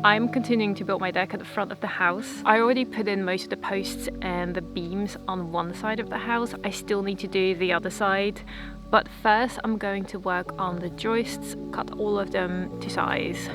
I'm continuing to build my deck at the front of the house. I already put in most of the posts and the beams on one side of the house. I still need to do the other side. But first I'm going to work on the joists, cut all of them to size.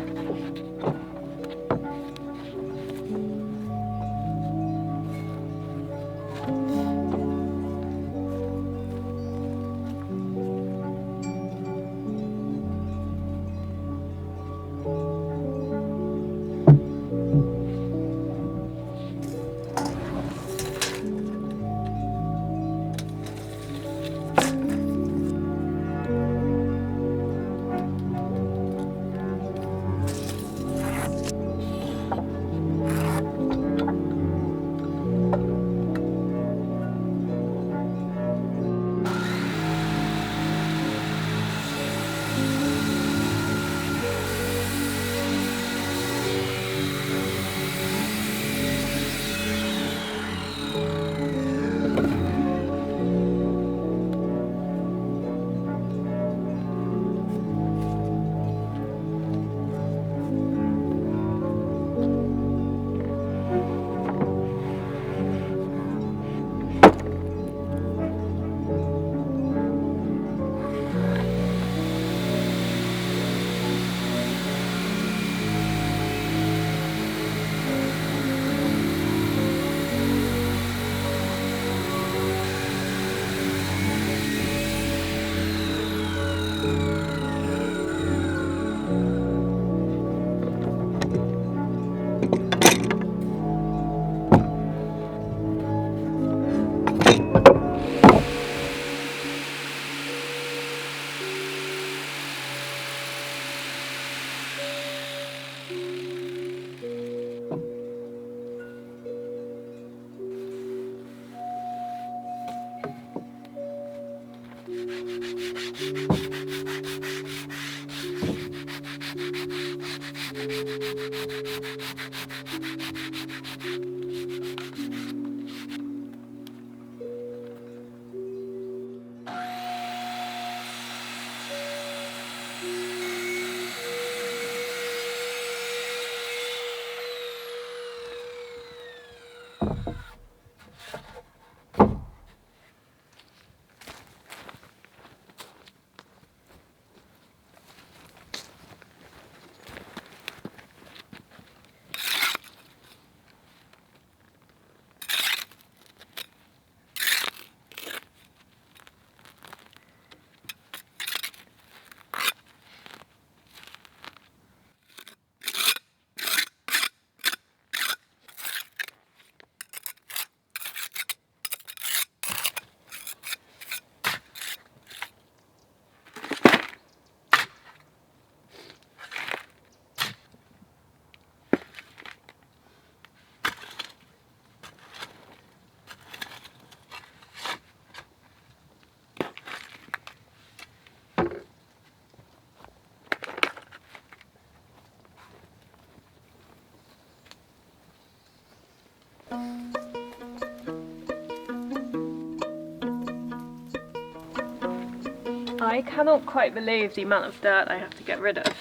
I cannot quite believe the amount of dirt I have to get rid of.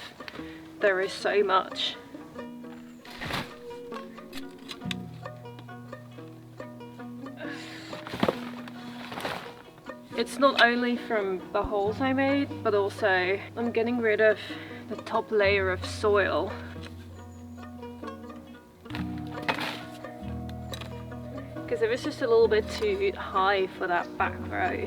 There is so much. It's not only from the holes I made, but also I'm getting rid of the top layer of soil. Because it was just a little bit too high for that back row.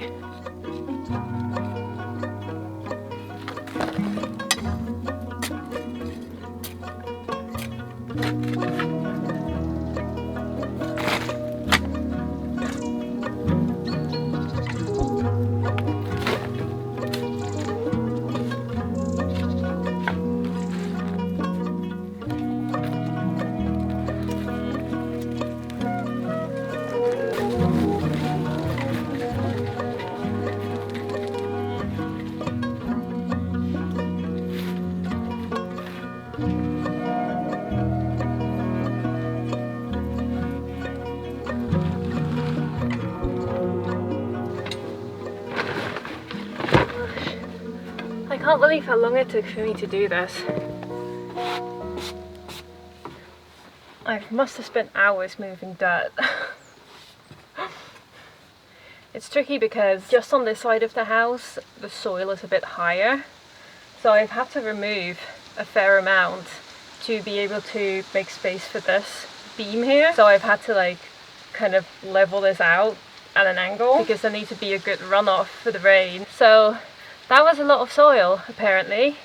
can't believe how long it took for me to do this. I must have spent hours moving dirt. It's tricky because just on this side of the house the soil is a bit higher, so I've had to remove a fair amount to be able to make space for this beam here. So I've had to like kind of level this out at an angle because there needs to be a good runoff for the rain. So that was a lot of soil apparently.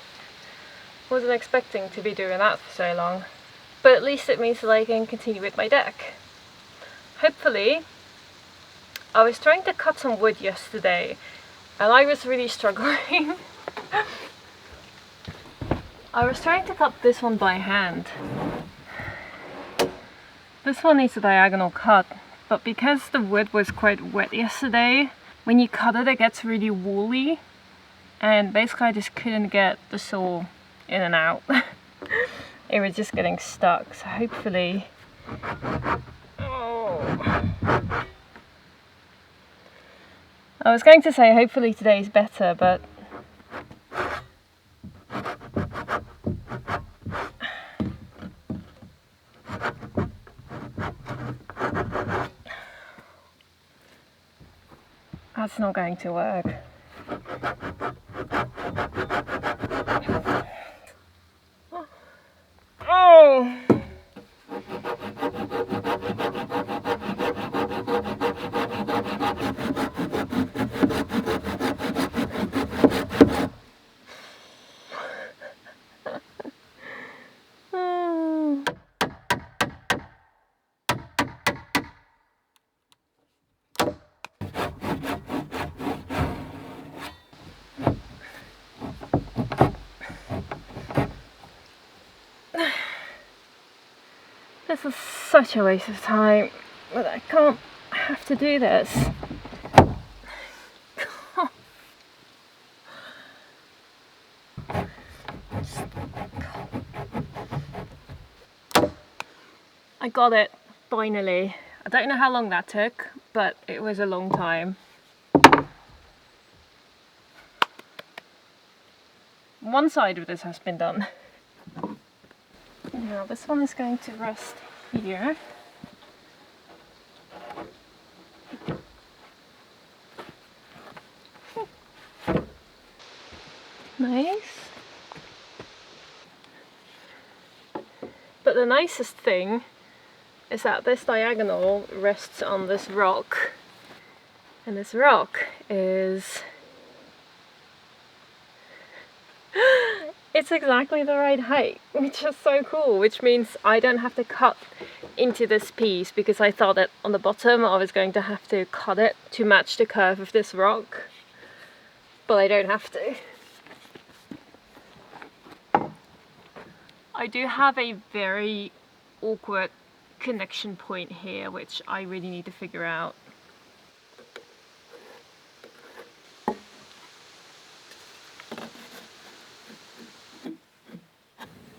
Wasn't expecting to be doing that for so long. But at least it means that I can continue with my deck. Hopefully. I was trying to cut some wood yesterday and I was really struggling. I was trying to cut this one by hand. This one needs a diagonal cut, but because the wood was quite wet yesterday, when you cut it, it gets really woolly, and basically I just couldn't get the saw in and out. It was just getting stuck, so hopefully... Oh. I was going to say hopefully today's better, but that's not going to work. Oh! This is such a waste of time, but I can't have to do this. I got it, finally. I don't know how long that took, but it was a long time. One side of this has been done. Now this one is going to rest here. Nice. But the nicest thing is that this diagonal rests on this rock, and this rock is... It's exactly the right height, which is so cool, which means I don't have to cut into this piece, because I thought that on the bottom I was going to have to cut it to match the curve of this rock, but I don't have to. I do have a very awkward connection point here, which I really need to figure out.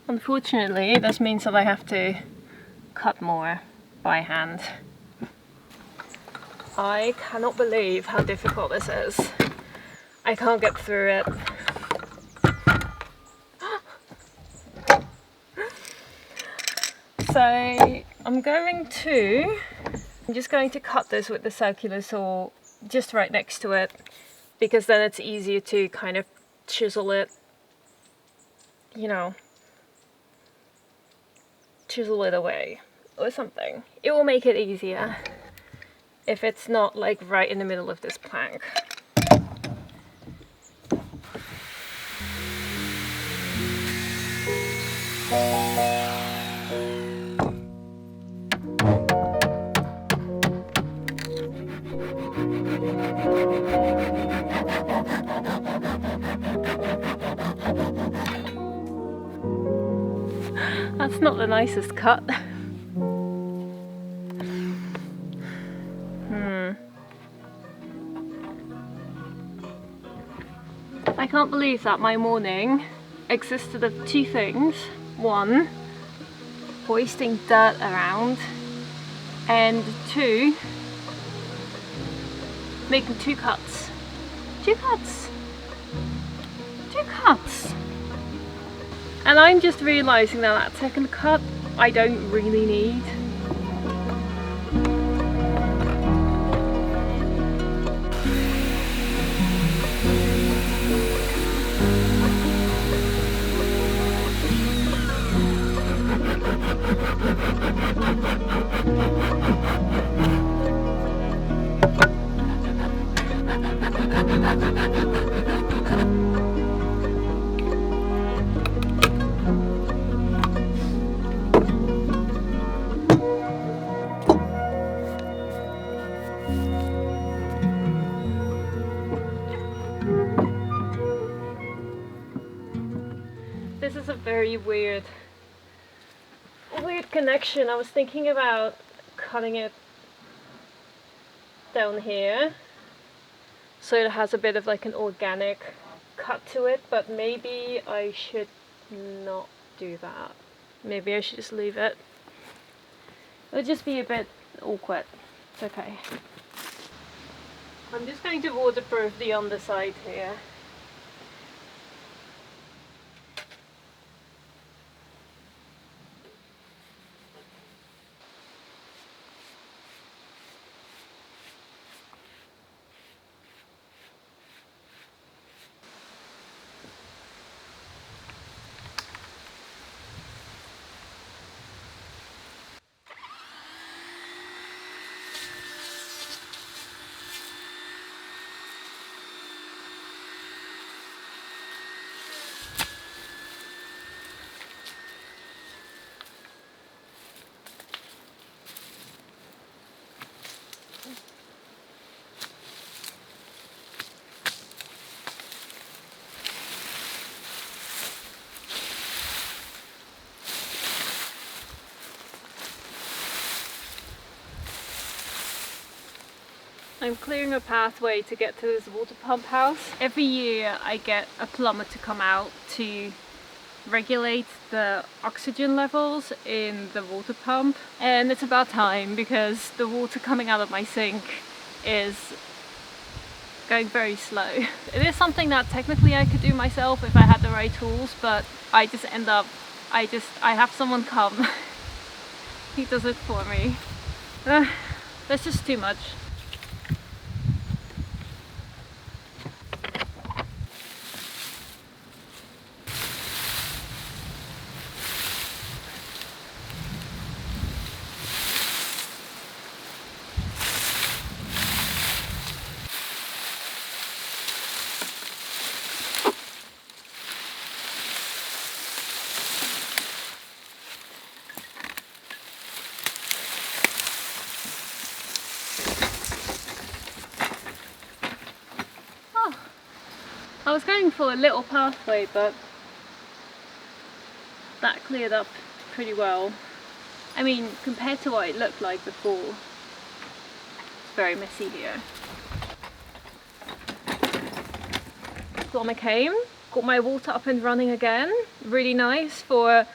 Unfortunately, this means that I have to cut more by hand. I cannot believe how difficult this is. I can't get through it. So I'm just going to cut this with the circular saw just right next to it, because then it's easier to kind of chisel it, you know, chisel it away or something. It will make it easier if it's not like right in the middle of this plank. That's not the nicest cut. I can't believe that my morning existed of two things. One, hoisting dirt around, and two, making two cuts. 2 cuts. And I'm just realising now that second cut I don't really need. This is a very weird connection. I was thinking about cutting it down here so it has a bit of like an organic cut to it, but maybe I should not do that. Maybe I should just leave it. It'll just be a bit awkward. It's okay. I'm just going to waterproof the underside here. I'm clearing a pathway to get to this water pump house. Every year I get a plumber to come out to regulate the oxygen levels in the water pump, and it's about time because the water coming out of my sink is going very slow. It is something that technically I could do myself if I had the right tools, but I just end up, I have someone come. He does it for me. That's just too much. I was going for a little pathway, but that cleared up pretty well. I mean, compared to what it looked like before, it's very messy here. Plumber came, got my water up and running again. Really nice for a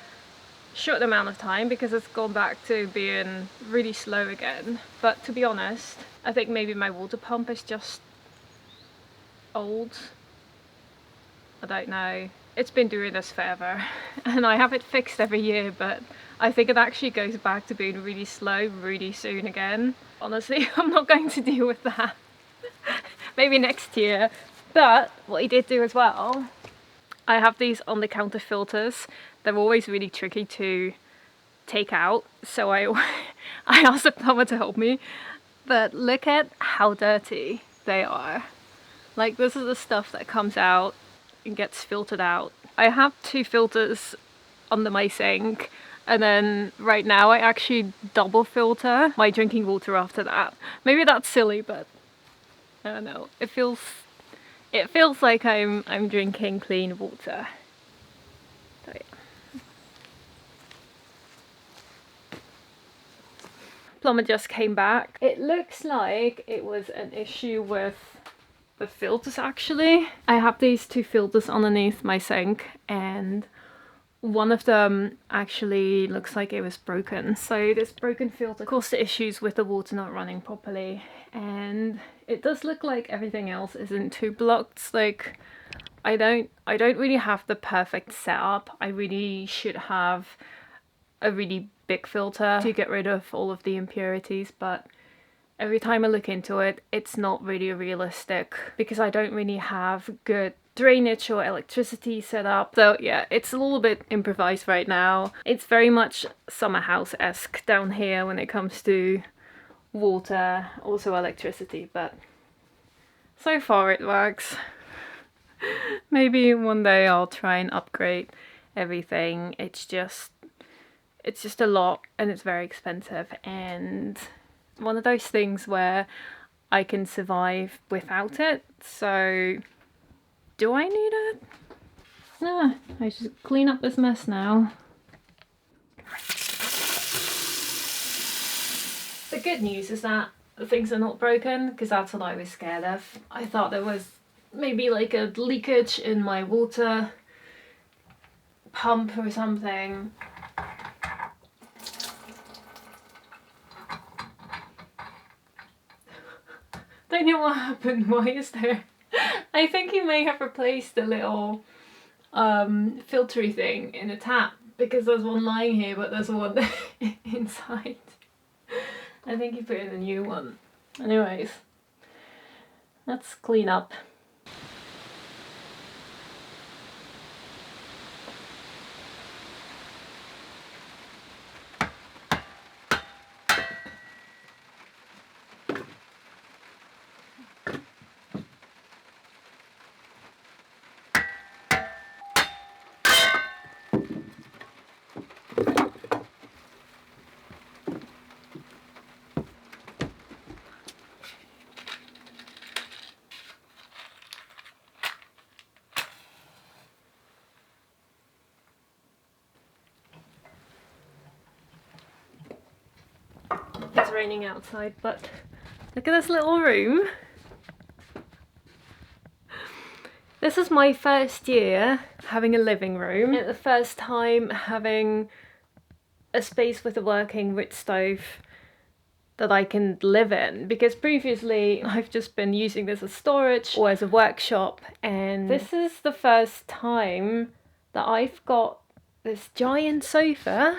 short amount of time because it's gone back to being really slow again. But to be honest, I think maybe my water pump is just old. I don't know. It's been doing this forever and I have it fixed every year, but I think it actually goes back to being really slow really soon again. Honestly, I'm not going to deal with that. Maybe next year. But what he did do as well, I have these on-the-counter filters. They're always really tricky to take out, so I asked the plumber to help me. But look at how dirty they are. Like, this is the stuff that comes out and gets filtered out. I have 2 filters under my sink, and then right now I actually double filter my drinking water after that. Maybe that's silly, but I don't know. It feels like I'm drinking clean water. So yeah. Plumber just came back. It looks like it was an issue with the filters actually. I have these 2 filters underneath my sink and one of them actually looks like it was broken. So this broken filter caused the issues with the water not running properly, and it does look like everything else isn't too blocked. Like, I don't really have the perfect setup. I really should have a really big filter to get rid of all of the impurities, but every time I look into it, it's not really realistic because I don't really have good drainage or electricity set up. So yeah, it's a little bit improvised right now. It's very much summer house-esque down here when it comes to water, also electricity, but so far it works. Maybe one day I'll try and upgrade everything. It's just a lot and it's very expensive, and one of those things where I can survive without it. So do I need it? No, I should clean up this mess now. The good news is that things are not broken, because that's what I was scared of. I thought there was maybe like a leakage in my water pump or something. Don't know what happened. Why is there? I think he may have replaced the little filtery thing in the tap, because there's one lying here but there's one inside. I think he put in a new one. Anyways, let's clean up. It's raining outside, but look at this little room. This is my first year having a living room, and the first time having a space with a working wood stove that I can live in, because previously I've just been using this as storage or as a workshop, and this is the first time that I've got this giant sofa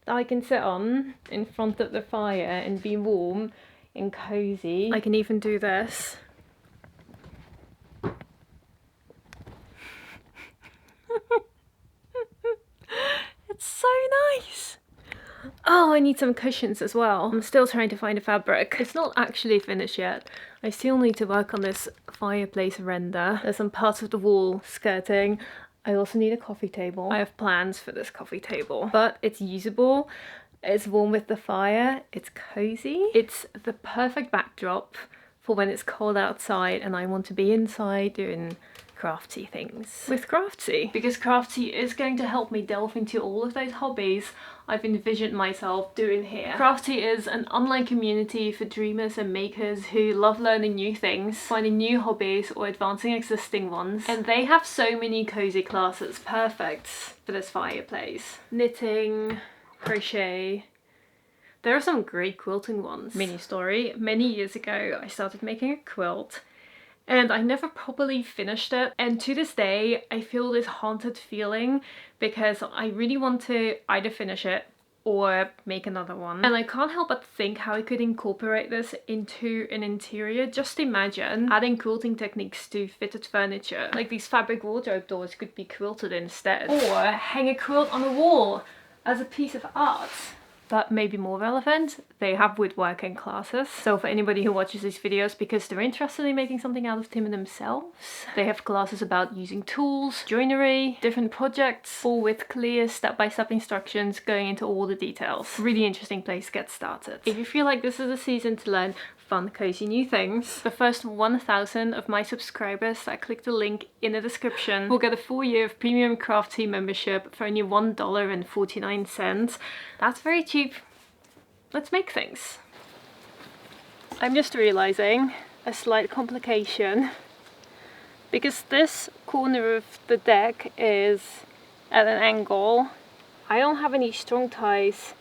that I can sit on in front of the fire and be warm and cozy. I can even do this. It's so nice. Oh, I need some cushions as well. I'm still trying to find a fabric. It's not actually finished yet. I still need to work on this fireplace render. There's some parts of the wall skirting. I also need a coffee table. I have plans for this coffee table, but it's usable. It's warm with the fire. It's cozy. It's the perfect backdrop for when it's cold outside and I want to be inside doing crafty things with Craftsy, because Craftsy is going to help me delve into all of those hobbies I've envisioned myself doing here. Craftsy is an online community for dreamers and makers who love learning new things, finding new hobbies or advancing existing ones, and they have so many cozy classes perfect for this fireplace. Knitting, crochet. There are some great quilting ones. Mini story, many years ago I started making a quilt and I never properly finished it, and to this day I feel this haunted feeling because I really want to either finish it or make another one, and I can't help but think how I could incorporate this into an interior. Just imagine adding quilting techniques to fitted furniture, like these fabric wardrobe doors could be quilted instead, or hang a quilt on a wall as a piece of art. But maybe more relevant, they have woodworking classes. So for anybody who watches these videos because they're interested in making something out of timber themselves, they have classes about using tools, joinery, different projects, all with clear step-by-step instructions going into all the details. Really interesting place to get started. If you feel like this is a season to learn fun, cozy new things, the first 1,000 of my subscribers that click the link in the description will get a full year of premium Craftsy membership for only $1.49. That's very cheap. Let's make things. I'm just realizing a slight complication, because this corner of the deck is at an angle. I don't have any strong ties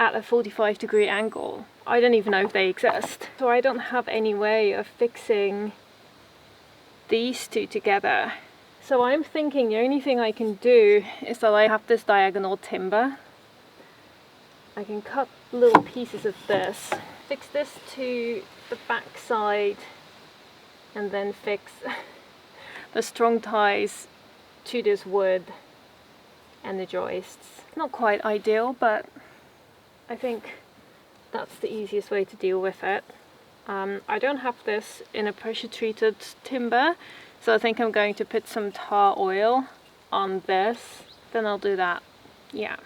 at a 45-degree angle. I don't even know if they exist. So I don't have any way of fixing these two together. So I'm thinking the only thing I can do is that I have this diagonal timber. I can cut little pieces of this, fix this to the back side, and then fix the strong ties to this wood and the joists. Not quite ideal, but I think that's the easiest way to deal with it. I don't have this in a pressure treated timber, so I think I'm going to put some tar oil on this, then I'll do that. Yeah.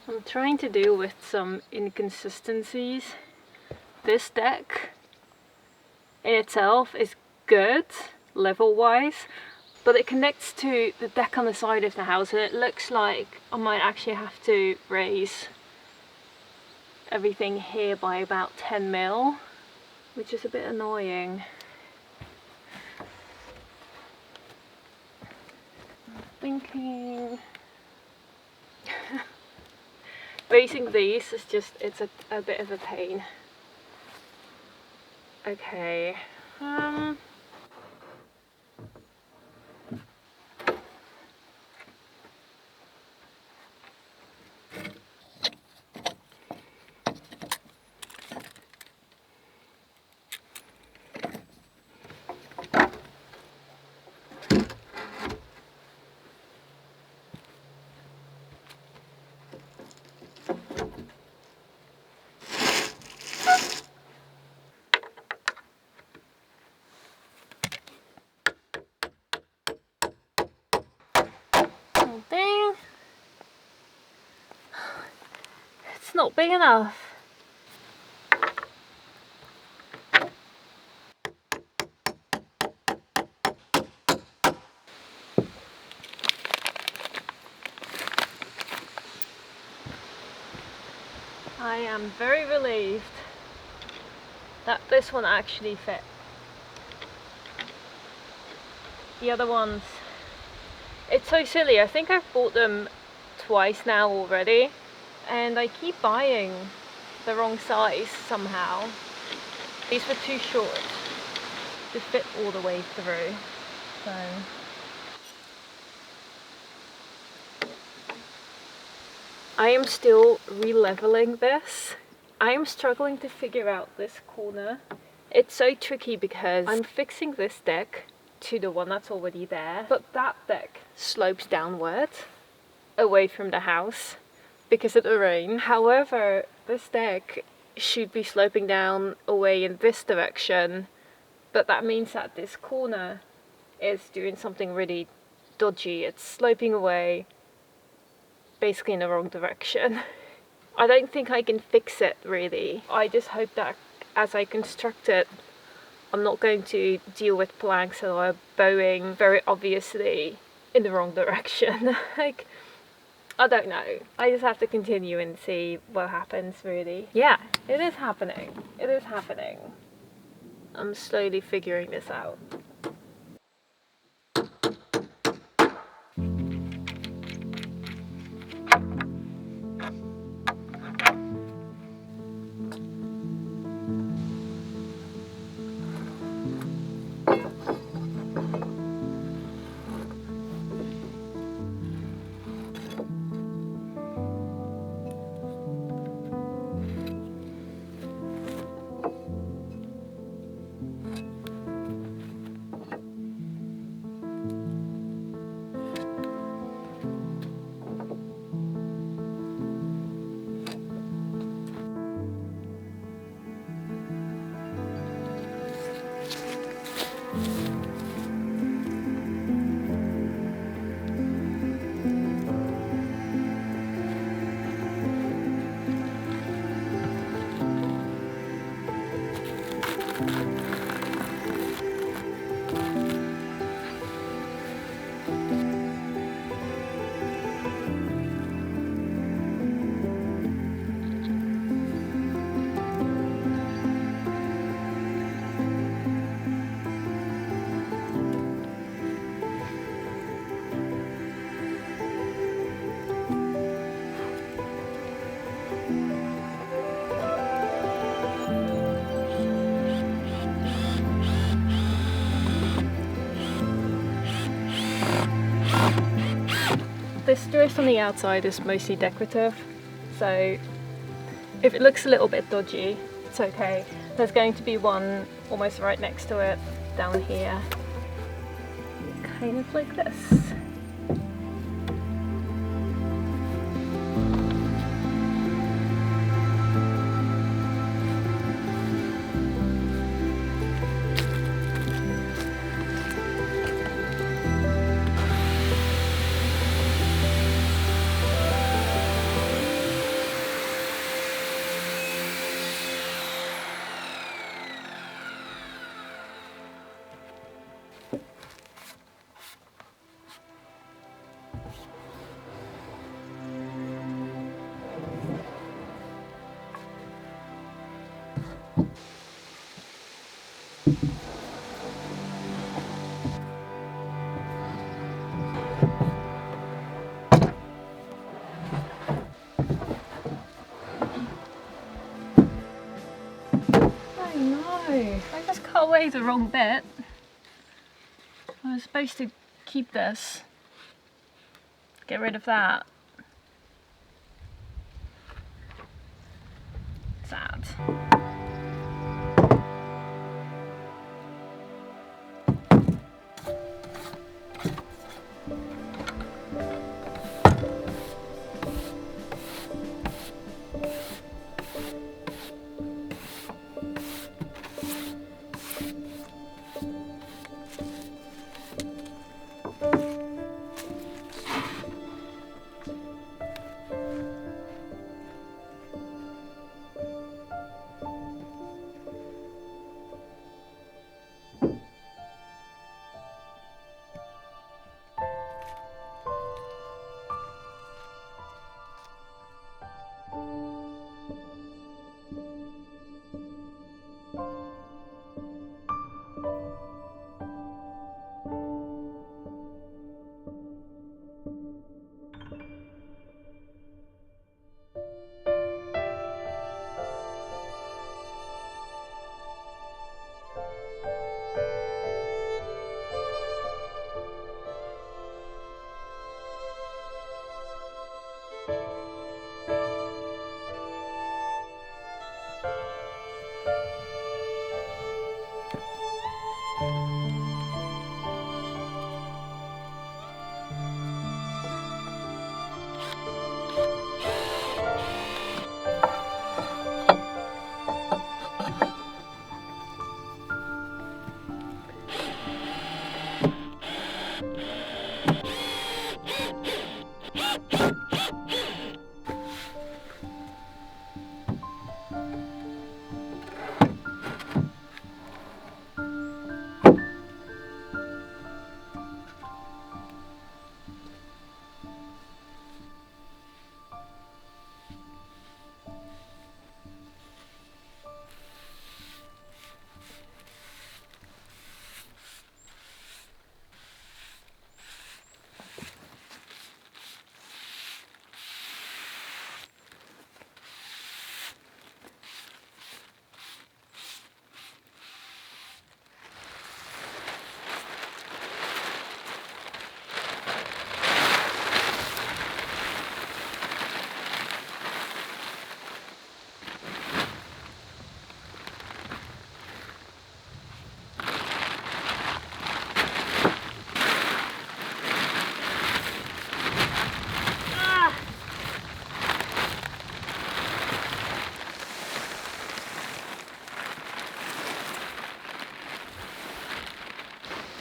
I'm trying to deal with some inconsistencies. This deck in itself is good level wise, but it connects to the deck on the side of the house, and it looks like I might actually have to raise everything here by about 10 mil, which is a bit annoying. I'm thinking raising these is just, it's a bit of a pain. Okay, dang, it's not big enough. I am very relieved that this one actually fit. The other ones, it's so silly. I think I've bought them twice now already, and I keep buying the wrong size somehow. These were too short to fit all the way through, so I am still re-leveling this. I am struggling to figure out this corner. It's so tricky because I'm fixing this deck to the one that's already there, but that deck slopes downward away from the house because of the rain. However, this deck should be sloping down away in this direction, but that means that this corner is doing something really dodgy. It's sloping away basically in the wrong direction. I don't think I can fix it really. I just hope that as I construct it, I'm not going to deal with planks that are bowing very obviously in the wrong direction. Like, I don't know. I just have to continue and see what happens really. Yeah, it is happening. It is happening. I'm slowly figuring this out. This joist on the outside is mostly decorative, so if it looks a little bit dodgy, it's okay. There's going to be one almost right next to it down here, kind of like this. I just cut away the wrong bit. I was supposed to keep this. Get rid of that. Sad.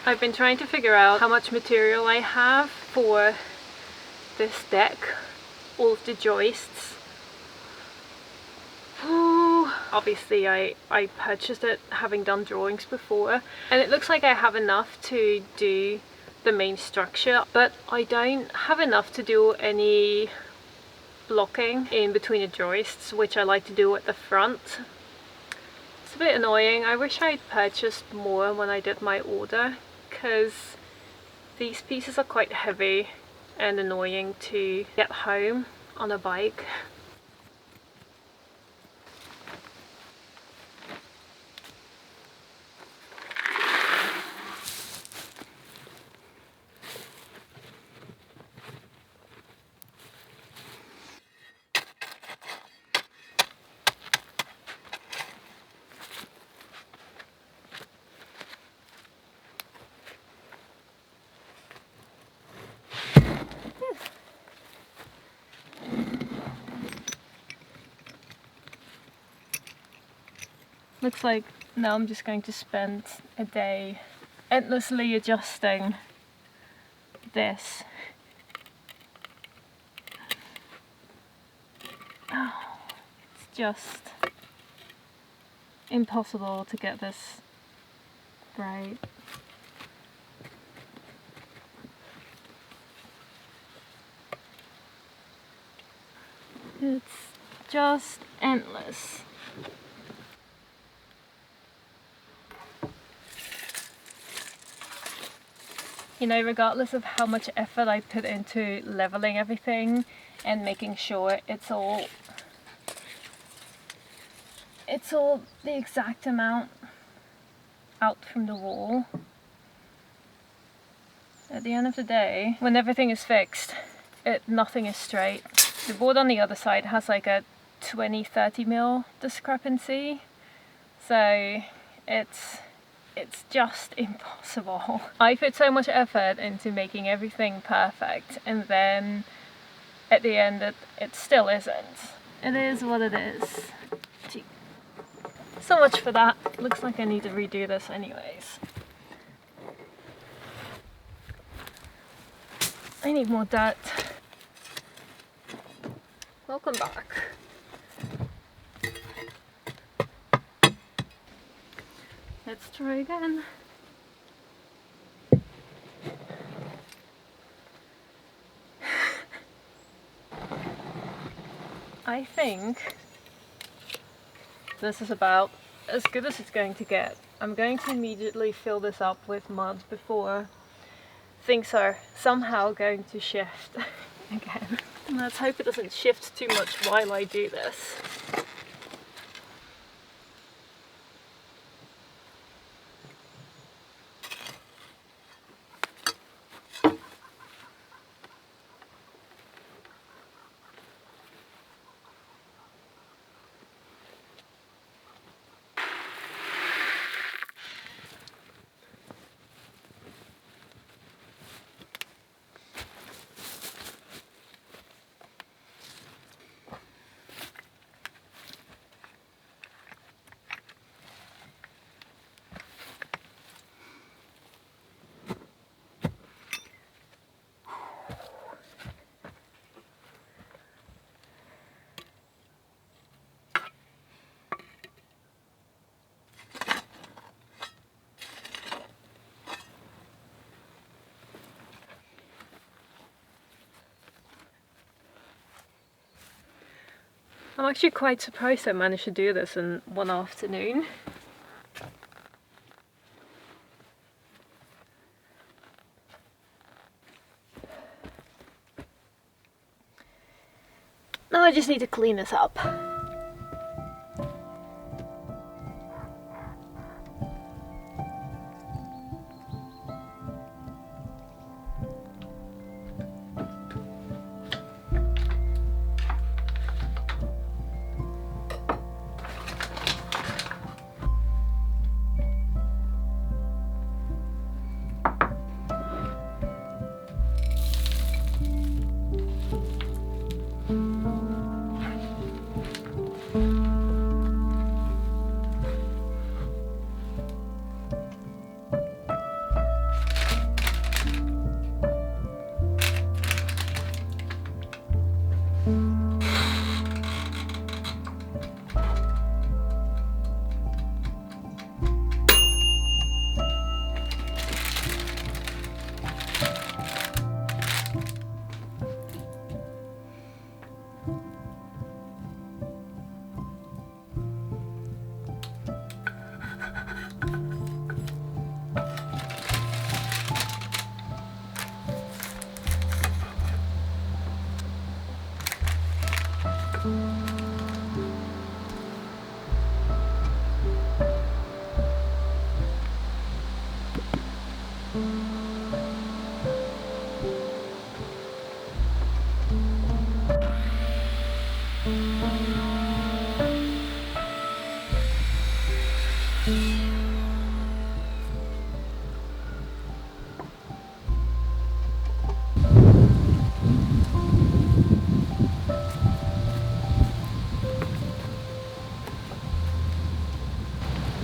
I've been trying to figure out how much material I have for this deck, all of the joists. Obviously I purchased it having done drawings before, and it looks like I have enough to do the main structure, but I don't have enough to do any blocking in between the joists, which I like to do at the front. It's a bit annoying. I wish I'd purchased more when I did my order, because these pieces are quite heavy and annoying to get home on a bike. Looks like now I'm just going to spend a day endlessly adjusting this. Oh, it's just impossible to get this right. It's just endless. You know, regardless of how much effort I put into leveling everything and making sure it's all the exact amount out from the wall, at the end of the day, when everything is fixed, nothing is straight. The board on the other side has like a 20-30 mil discrepancy, so it's just impossible. I put so much effort into making everything perfect, and then at the end it still isn't. It is what it is. Gee. So much for that. Looks like I need to redo this anyways. I need more dirt. Welcome back. Let's try again. I think this is about as good as it's going to get. I'm going to immediately fill this up with mud before things are somehow going to shift again. And let's hope it doesn't shift too much while I do this. I'm actually quite surprised I managed to do this in one afternoon. Now I just need to clean this up.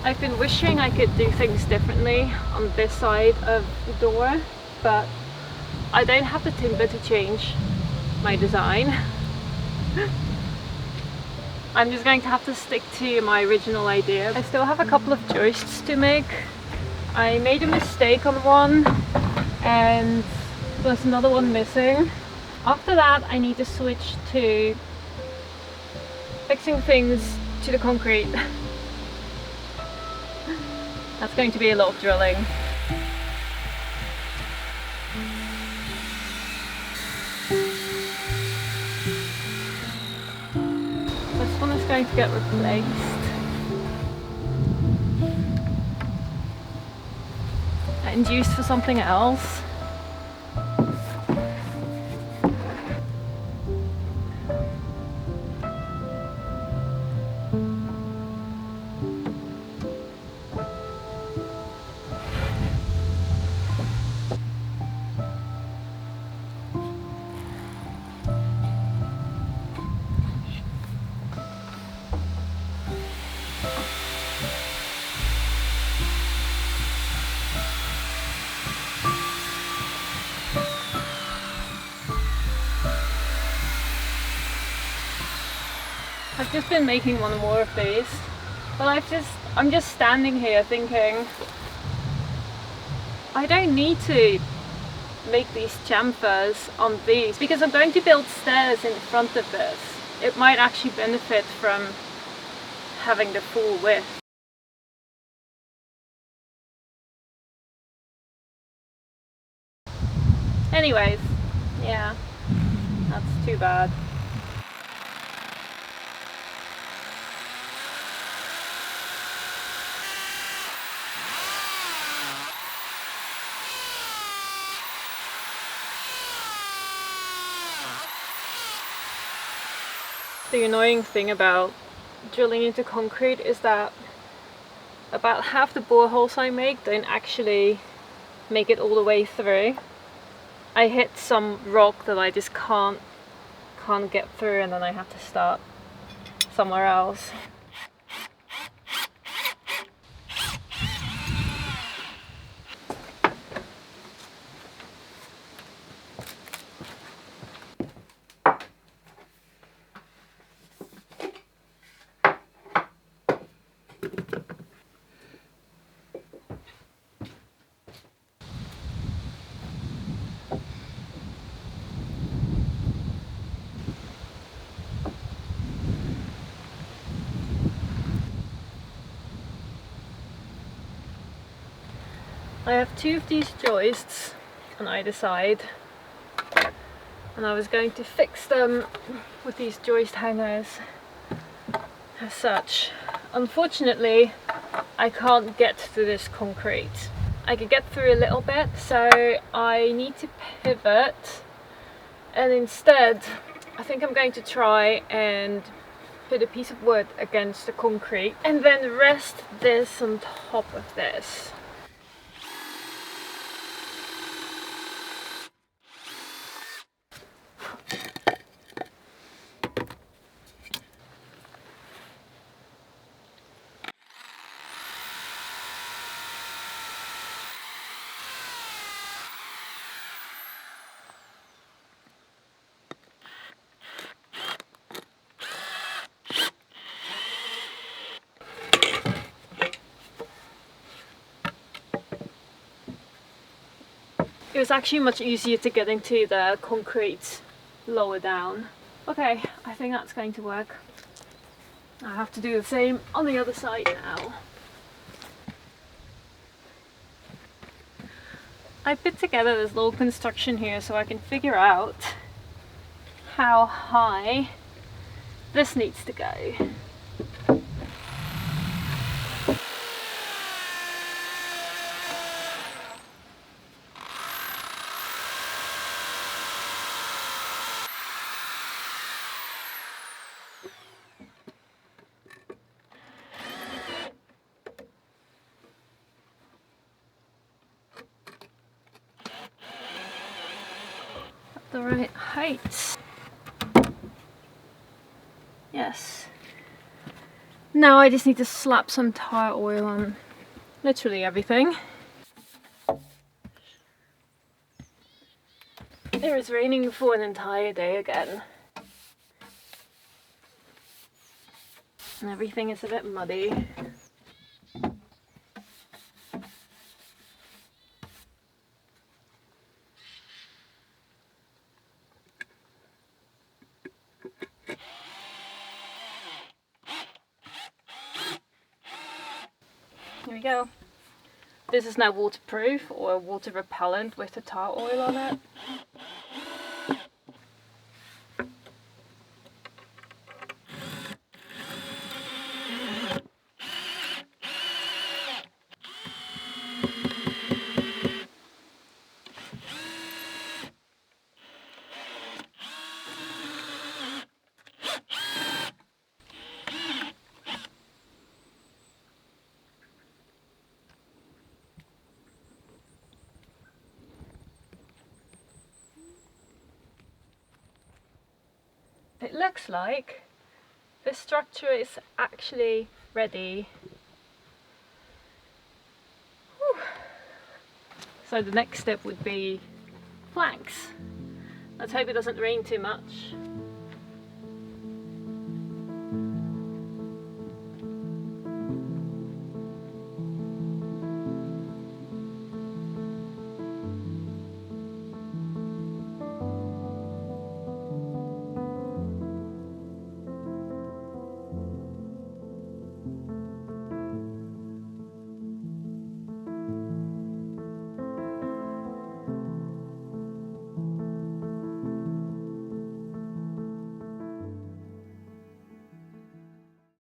I've been wishing I could do things differently on this side of the door, but I don't have the timber to change my design. I'm just going to have to stick to my original idea. I still have a couple of joists to make. I made a mistake on one and there's another one missing. After that I need to switch to fixing things to the concrete. That's going to be a lot of drilling. This one is going to get replaced. And used for something else. I've just been making one more of these, but I'm just standing here thinking I don't need to make these chamfers on these because I'm going to build stairs in front of this. It might actually benefit from having the full width. Anyways, yeah, that's too bad. The annoying thing about drilling into concrete is that about half the boreholes I make don't actually make it all the way through. I hit some rock that I just can't get through, and then I have to start somewhere else. I have two of these joists on either side, and I was going to fix them with these joist hangers as such. Unfortunately, I can't get through this concrete. I could get through a little bit, so I need to pivot, and instead I think I'm going to try and put a piece of wood against the concrete and then rest this on top of this. It was actually much easier to get into the concrete lower down. Okay, I think that's going to work. I have to do the same on the other side now. I put together this little construction here so I can figure out how high this needs to go. The right height. Yes. Now I just need to slap some tire oil on literally everything. It was raining for an entire day again. And everything is a bit muddy. Here we go. This is now waterproof or water repellent with the tar oil on it. It looks like the structure is actually ready. Whew. So the next step would be planks. Let's hope it doesn't rain too much.